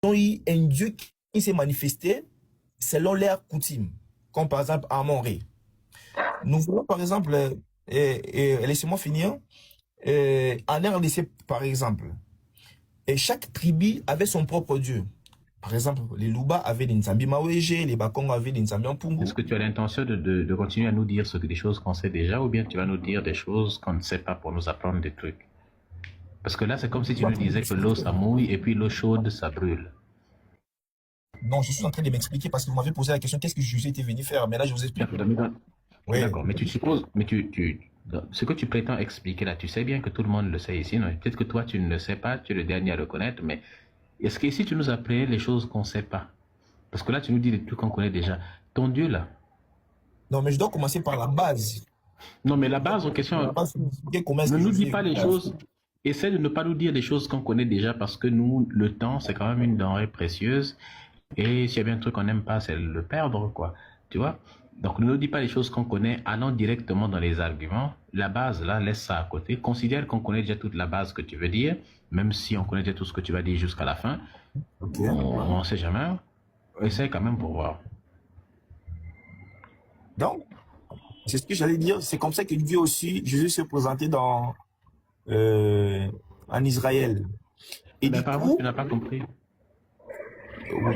ont eu un Dieu qui s'est manifesté selon leur coutume, comme par exemple à Morée. Nous voulons par exemple, laissez-moi finir, en RDC par exemple, et chaque tribu avait son propre Dieu. Par exemple, les Luba avaient des Nzambi Maweje, les Bakongo avaient des Nzambi Est-ce Ampungu. que tu as l'intention de continuer à nous dire des choses qu'on sait déjà ou bien tu vas nous dire des choses qu'on ne sait pas pour nous apprendre des trucs? Parce que là, c'est comme si tu nous disais que l'eau, ça mouille et puis l'eau chaude, ça brûle. Non, je suis en train de m'expliquer parce que vous m'avez posé la question, qu'est-ce que Jésus était venu faire? Mais là, je vous explique. Oui. D'accord, mais tu supposes, mais ce que tu prétends expliquer là, tu sais bien que tout le monde le sait ici, non? Peut-être que toi, tu ne le sais pas, tu es le dernier à le connaître, mais est-ce que ici, tu nous apprenais les choses qu'on ne sait pas? Parce que là, tu nous dis des trucs qu'on connaît déjà. Ton Dieu, là. Non, mais je dois commencer par la base. Non, mais la Je dois base en commencer par la question, base pour expliquer comment est-ce ne que nous dis Jésus est pas venu les faire. choses. Essaie de ne pas nous dire les choses qu'on connaît déjà parce que nous, le temps, c'est quand même une denrée précieuse. Et s'il y a bien un truc qu'on n'aime pas, c'est le perdre, quoi. Tu vois? Donc, ne nous dis pas les choses qu'on connaît, allons directement dans les arguments. La base, là, laisse ça à côté. Considère qu'on connaît déjà toute la base que tu veux dire, même si on connaît déjà tout ce que tu vas dire jusqu'à la fin. Ok. On ne sait jamais. Essaie quand même pour voir. Donc, c'est ce que j'allais dire. C'est comme ça que Dieu aussi, Jésus s'est présenté en Israël. Et Mais du apparemment, tu coup, n'as pas compris.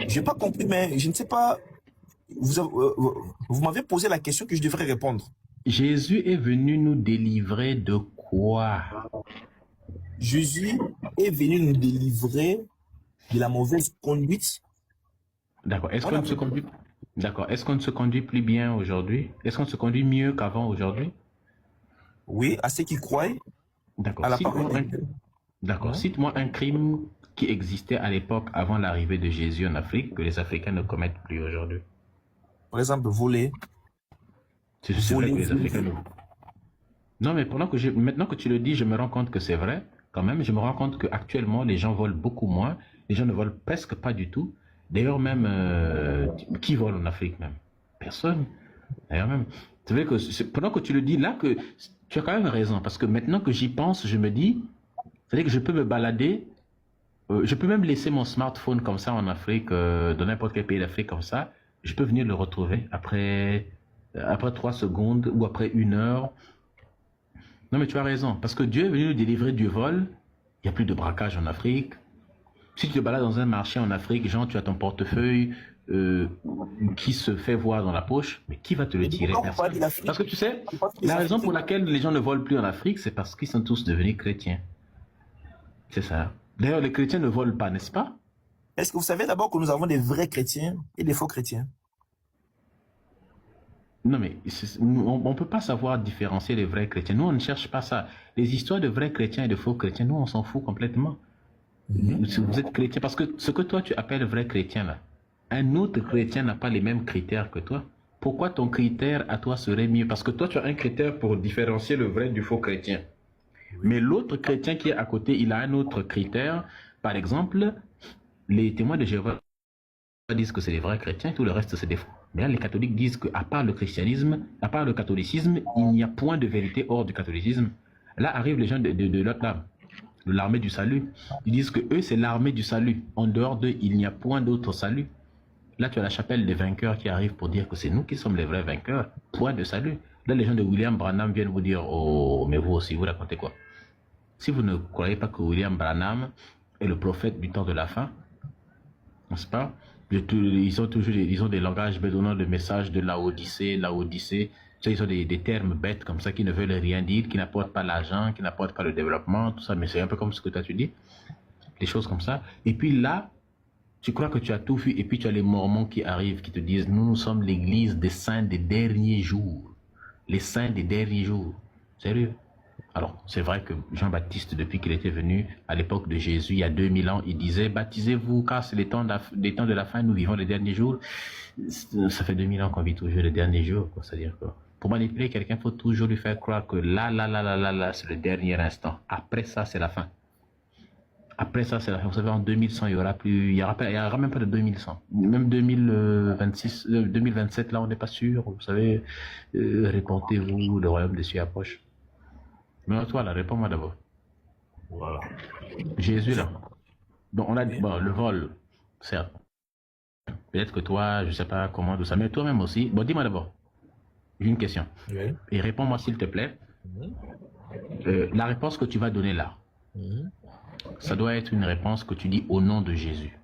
j'ai pas compris, mais je ne sais pas. Vous m'avez posé la question que je devrais répondre. Jésus est venu nous délivrer de quoi? Jésus est venu nous délivrer de la mauvaise conduite. D'accord. Est-ce On qu'on a ne se fait. conduit, d'accord. Est-ce qu'on ne se conduit plus bien aujourd'hui? Est-ce qu'on se conduit mieux qu'avant aujourd'hui? Oui, à ceux qui croient à D'accord. la parole de Dieu. D'accord. Hein? Cite-moi un crime qui existait à l'époque avant l'arrivée de Jésus en Afrique que les Africains ne commettent plus aujourd'hui. Par exemple, voler, C'est vrai voler, que les voler. Africains ne... Non, mais maintenant que tu le dis, je me rends compte que c'est vrai. Quand même, je me rends compte qu'actuellement, les gens volent beaucoup moins. Les gens ne volent presque pas du tout. D'ailleurs, même, qui vole en Afrique même? Personne. D'ailleurs, même. C'est vrai que pendant que tu le dis là, que tu as quand même raison. Parce que maintenant que j'y pense, je me dis, c'est-à-dire que je peux me balader. Je peux même laisser mon smartphone comme ça en Afrique, dans n'importe quel pays d'Afrique comme ça. Je peux venir le retrouver après 3 secondes ou après 1 heure. Non, mais tu as raison. Parce que Dieu est venu nous délivrer du vol. Il n'y a plus de braquage en Afrique. Si tu te balades dans un marché en Afrique, genre tu as ton portefeuille qui se fait voir dans la poche, mais qui va te le Et du coup, tirer? quand vous parlez Personne. de l'Afrique, Parce que tu sais, vous parlez des la raison pour Africains. laquelle les gens ne volent plus en Afrique, c'est parce qu'ils sont tous devenus chrétiens. C'est ça. D'ailleurs, les chrétiens ne volent pas, n'est-ce pas? Est-ce que vous savez d'abord que nous avons des vrais chrétiens et des faux chrétiens? Non, mais on ne peut pas savoir différencier les vrais chrétiens. Nous, on ne cherche pas ça. Les histoires de vrais chrétiens et de faux chrétiens, nous, on s'en fout complètement. Si vous êtes chrétien, parce que ce que toi, tu appelles vrai chrétien, là, un autre chrétien n'a pas les mêmes critères que toi. Pourquoi ton critère à toi serait mieux? Parce que toi, tu as un critère pour différencier le vrai du faux chrétien. Mais l'autre chrétien qui est à côté, il a un autre critère. Par exemple, les témoins de Jéhovah disent que c'est des vrais chrétiens, tout le reste c'est des faux. Mais là, les catholiques disent qu'à part le christianisme, à part le catholicisme, il n'y a point de vérité hors du catholicisme. Là arrivent les gens de l'autre lame, de l'armée du salut. Ils disent que eux, c'est l'armée du salut. En dehors d'eux, il n'y a point d'autre salut. Là, tu as la chapelle des vainqueurs qui arrive pour dire que c'est nous qui sommes les vrais vainqueurs. Point de salut. Là, les gens de William Branham viennent vous dire, oh, mais vous aussi, vous racontez quoi? Si vous ne croyez pas que William Branham est le prophète du temps de la fin, n'est-ce pas? Ils ont des langages bedonnants de messages de l'Odyssée. Ils ont des termes bêtes comme ça qui ne veulent rien dire, qui n'apportent pas l'argent, qui n'apportent pas le développement, tout ça. Mais c'est un peu comme ce que tu dis, des choses comme ça. Et puis là, tu crois que tu as tout vu, et puis tu as les Mormons qui arrivent, qui te disent, nous sommes l'église des saints des derniers jours. Les saints des derniers jours. Sérieux? Alors, c'est vrai que Jean-Baptiste, depuis qu'il était venu à l'époque de Jésus, il y a 2000 ans, il disait, baptisez-vous car c'est les temps de la fin, nous vivons les derniers jours. Ça fait 2000 ans qu'on vit toujours les derniers jours, quoi. C'est-à-dire que pour manipuler quelqu'un, il faut toujours lui faire croire que là, c'est le dernier instant. Après ça, c'est la fin. Après ça, c'est la fin. Vous savez, en 2100, il y aura même pas de 2100. Même 2026, 2027, là, on n'est pas sûr. Vous savez, répondez-vous, le royaume des cieux approche. Mais toi, là, réponds-moi d'abord. Voilà. Jésus, Je- là. Donc, on a Oui. bon, le vol. certes. Peut-être que toi, je sais pas comment tout ça, mais toi-même aussi. Bon, dis-moi d'abord, j'ai une question. Oui. Et réponds-moi s'il te plaît. Mhm. La réponse que tu vas donner là, Mhm. ça doit être une réponse que tu dis au nom de Jésus.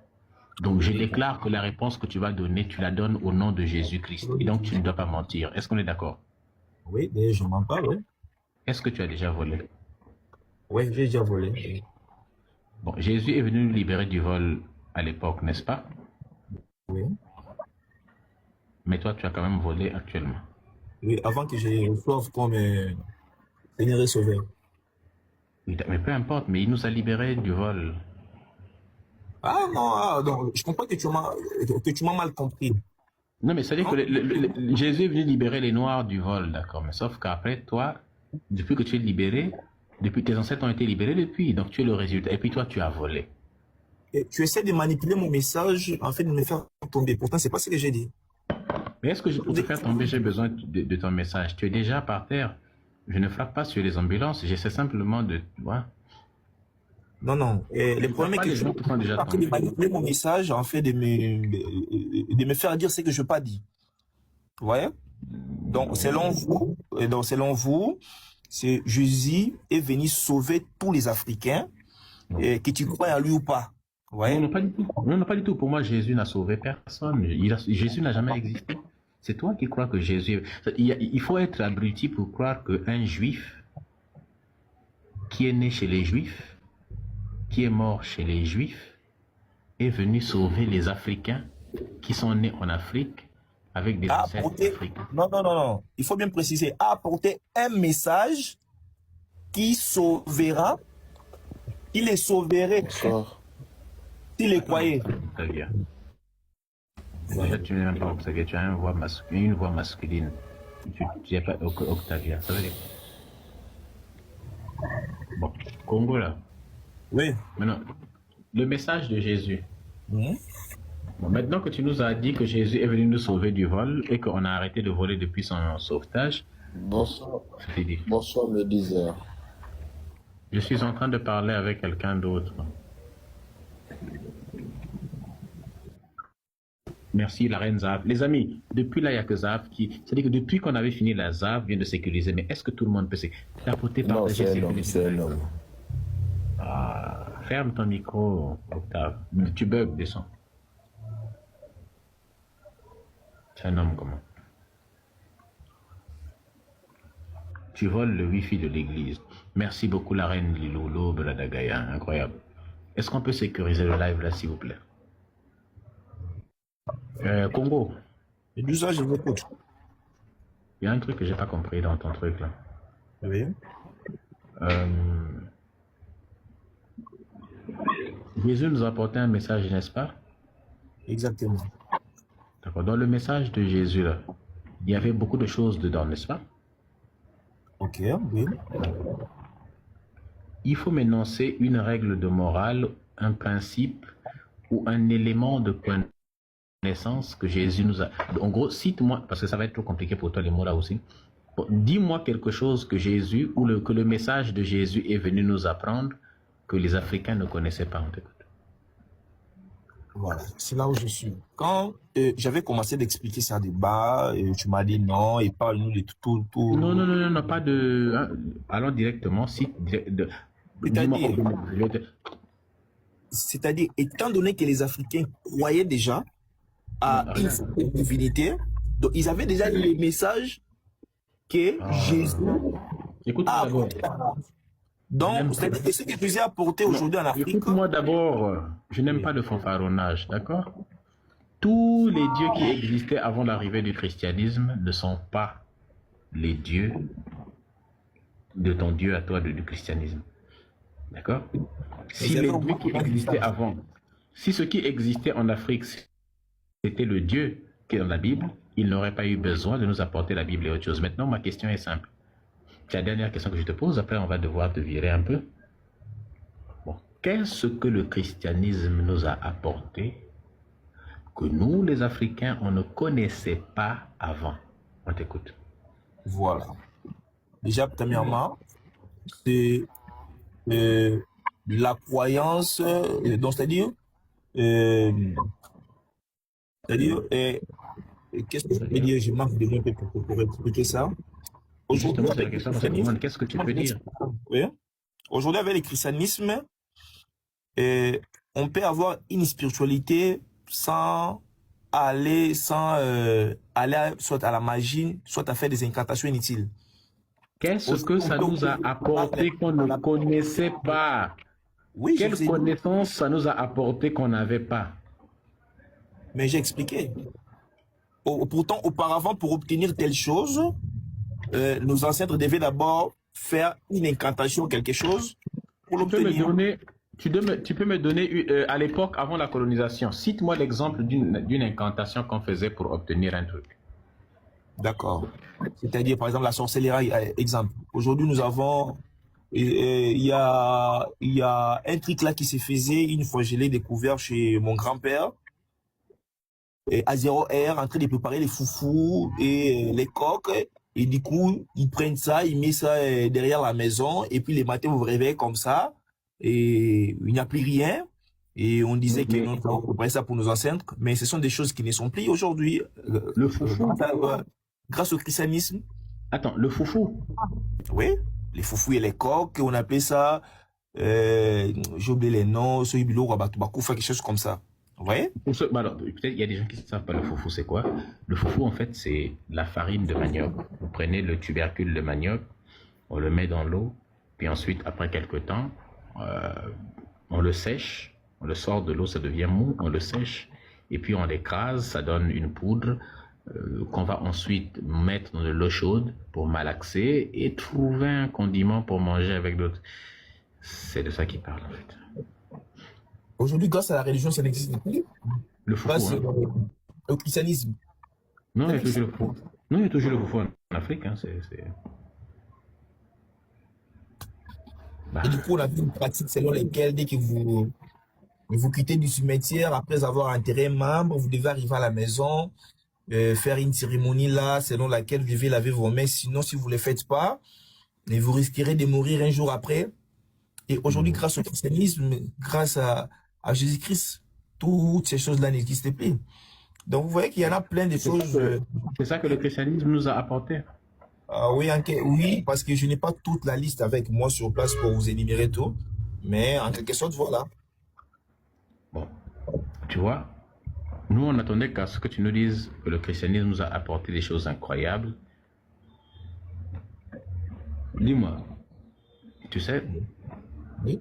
Donc, je Oui. déclare que la réponse que tu vas donner, tu la donnes au nom de Jésus-Christ. Et donc, tu ne dois pas mentir. Est-ce qu'on est d'accord? Oui, mais je m'en parle, oui. Est-ce que tu as déjà volé? Oui, j'ai déjà volé. Bon, Jésus est venu nous libérer du vol à l'époque, n'est-ce pas? Oui. Mais toi, tu as quand même volé actuellement. Oui, avant que je reçoive comme Seigneur et Sauveur. Mais peu importe, mais il nous a libérés du vol. Ah non, je comprends que tu m'as mal compris. Non, mais c'est-à-dire que Non? Jésus est venu libérer les Noirs du vol, d'accord. Mais sauf qu'après, toi, depuis que tu es libéré, depuis tes ancêtres ont été libérés depuis, donc tu es le résultat. Et puis toi, tu as volé. Et tu essaies de manipuler mon message, en fait, de me faire tomber. Pourtant, c'est pas ce que j'ai dit. Mais est-ce que pour te faire tomber, j'ai besoin de ton message? Tu es déjà par terre. Je ne frappe pas sur les ambulances, j'essaie simplement de... Ouais. Non, non. Et le Ne frappe problème est pas que les tu gens qui sont déjà es en train de tombés. manipuler mon message, en fait, de me faire dire ce que je n'ai pas dit. Vous voyez? Donc, selon vous, c'est Jésus est venu sauver tous les Africains, Non. et que tu crois en lui ou pas. Vous Non, voyez? non, pas du tout. Non, non, pas du tout. Pour moi, Jésus n'a sauvé personne. Jésus n'a jamais existé. C'est toi qui crois que Jésus... Il faut être abruti pour croire qu'un juif qui est né chez les juifs, qui est mort chez les juifs, est venu sauver les Africains qui sont nés en Afrique avec des ancêtres africains. Non. Il faut bien préciser, apporter un message qui sauvera, qui les sauverait Bonsoir. s'ils les croyaient. Octavia. Déjà, tu n'es même pas Octavia, tu as une voix masculine. Tu n'es pas Octavia. Ça veut dire. Bon, Congo là. Oui. Maintenant, le message de Jésus. Mhm. Bon, maintenant que tu nous as dit que Jésus est venu nous sauver du vol et qu'on a arrêté de voler depuis son sauvetage, Bonsoir. c'est dit. Bonsoir, le 10h. Je suis en train de parler avec quelqu'un d'autre. Merci, la reine Zav. Les amis, depuis là, il n'y a que Zav qui... C'est-à-dire que depuis qu'on avait fini la Zav, vient de sécuriser. Mais est-ce que tout le monde peut tapoter, Non, partager, c'est un homme, sécuriser? c'est un homme. Ah, ferme ton micro, Octave. Tu bugs, descends. C'est un homme comment? Tu voles le wifi de l'église. Merci beaucoup, la reine Lilou, l'aube, la Dagaya. Incroyable. Est-ce qu'on peut sécuriser le live là, s'il vous plaît? Congo, Et du ça, je m'écoute. il y a un truc que j'ai pas compris dans ton truc là. Oui. Jésus nous a apporté un message, n'est-ce pas? Exactement. D'accord. Dans le message de Jésus là, il y avait beaucoup de choses dedans, n'est-ce pas? Ok, oui. Il faut m'énoncer une règle de morale, un principe ou un élément de connaissance que Jésus nous a... En gros, cite-moi, parce que ça va être trop compliqué pour toi les mots là aussi. Bon, dis-moi quelque chose que Jésus ou que le message de Jésus est venu nous apprendre que les Africains ne connaissaient pas. On t'écoute. Voilà, c'est là où je suis. Quand j'avais commencé d'expliquer ça de bas, tu m'as dit non, et parle-nous de tout. Non, pas de... hein, allons directement, cite... dis-moi... C'est-à-dire, étant donné que les Africains croyaient déjà à une certaine divinité, donc ils avaient déjà les messages que Jésus Écoute-moi d'abord. Donc, c'est-à-dire que ce que Jésus a apporté aujourd'hui en Afrique... Écoute-moi d'abord, je n'aime pas le fanfaronnage, d'accord? Tous les dieux qui existaient avant l'arrivée du christianisme ne sont pas les dieux de ton Dieu à toi du christianisme. D'accord? Si les dieux qui existaient avant, si ce qui existait en Afrique, c'était le Dieu qui est dans la Bible, il n'aurait pas eu besoin de nous apporter la Bible et autre chose. Maintenant, ma question est simple. C'est la dernière question que je te pose, après on va devoir te virer un peu. Bon, qu'est-ce que le christianisme nous a apporté que nous, les Africains, on ne connaissait pas avant? On t'écoute. Voilà. Déjà, premièrement, c'est la croyance, donc c'est-à-dire Euh, c'est-à-dire, qu'est-ce que je peux dire? Je manque de mots pour expliquer ça. Aujourd'hui, Justement, c'est la avec le question qu'on se demande. christianisme, Qu'est-ce que tu peux dire? oui. Aujourd'hui, avec le christianisme, euh, on peut avoir une spiritualité sans aller soit à la magie, soit à faire des incantations inutiles. Qu'est-ce Aujourd'hui, que on ça peut nous a apporté qu'on ne connaissait pas? Oui, je Quelle vous ai dit, connaissance ça nous a apporté qu'on n'avait pas? mais j'ai expliqué. Pourtant, auparavant, pour obtenir telle chose, nos ancêtres devaient d'abord faire une incantation, quelque chose, pour Tu peux me l'obtenir. donner, tu peux me donner à l'époque avant la colonisation, cite-moi l'exemple d'une incantation qu'on faisait pour obtenir un truc. D'accord. C'est-à-dire, par exemple, la sorcellerie, exemple. Aujourd'hui, nous avons, il y a un truc là qui se faisait une fois, je l'ai découvert chez mon grand-père, à 0 heure, en train de préparer les foufous et les coques. Et du coup, ils prennent ça, ils mettent ça derrière la maison. Et puis, les matins, vous vous réveillez comme ça. Et il n'y a plus rien. Et on disait que Mais nous avons préparé ça pour nos ancêtres. Mais ce sont des choses qui ne sont plus aujourd'hui. le foufou, Grâce au christianisme. attends, le foufou, Oui, les foufous et les coques, on appelait ça, j'ai oublié les noms, ce bilo, Rabatoubakou, quelque chose comme ça. Vous voyez? bah alors, peut-être il y a des gens qui ne savent pas le foufou, c'est quoi? Le foufou, en fait, c'est la farine de manioc. Vous prenez le tubercule de manioc, on le met dans l'eau, puis ensuite, après quelques temps, euh, on le sèche, on le sort de l'eau, ça devient mou, on le sèche, et puis on l'écrase, ça donne une poudre qu'on va ensuite mettre dans de l'eau chaude pour malaxer et trouver un condiment pour manger avec d'autres. C'est de ça qu'il parle, en fait. Aujourd'hui, grâce à la religion, ça n'existe plus. Le foufou, Grâce hein? au christianisme. Non, Ça il y a toujours n'existe le foufou. Non, il y a toujours le foufou en Afrique, hein, plus. Et Bah, du coup, on a vu une pratique selon laquelle, dès que vous quittez du cimetière, après avoir enterré un membre, vous devez arriver à la maison, faire une cérémonie là, selon laquelle vous devez laver vos mains. Sinon, si vous ne le faites pas, et vous risquerez de mourir un jour après. Et aujourd'hui, grâce au christianisme, grâce à Jésus-Christ, toutes ces choses-là n'existent plus. Donc, vous voyez qu'il y en a plein de c'est ça choses. que, c'est ça que le christianisme nous a apporté. Oui, oui, parce que je n'ai pas toute la liste avec moi sur place pour vous énumérer tout. Mais en quelque sorte, voilà. Bon, tu vois, nous on attendait qu'à ce que tu nous dises que le christianisme nous a apporté des choses incroyables. Dis-moi, tu sais, Oui.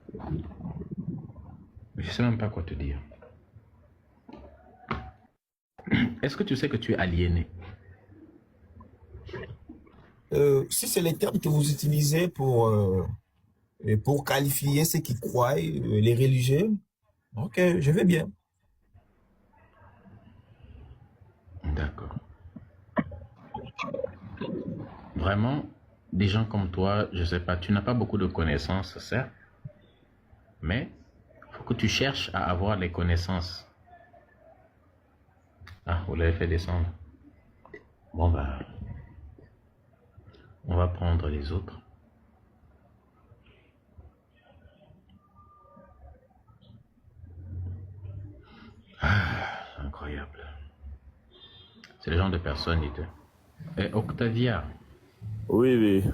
je sais même pas quoi te dire. Est-ce que tu sais que tu es aliéné? Si c'est les termes que vous utilisez pour qualifier ceux qui croient, les religieux, ok, je vais bien. D'accord. Vraiment, des gens comme toi, je sais pas, tu n'as pas beaucoup de connaissances, certes, mais il faut que tu cherches à avoir les connaissances. Ah, vous l'avez fait descendre. Bon, bah, on va prendre les autres. Incroyable. C'est le genre de personne, il te... Eh, Octavia, Oui, oui.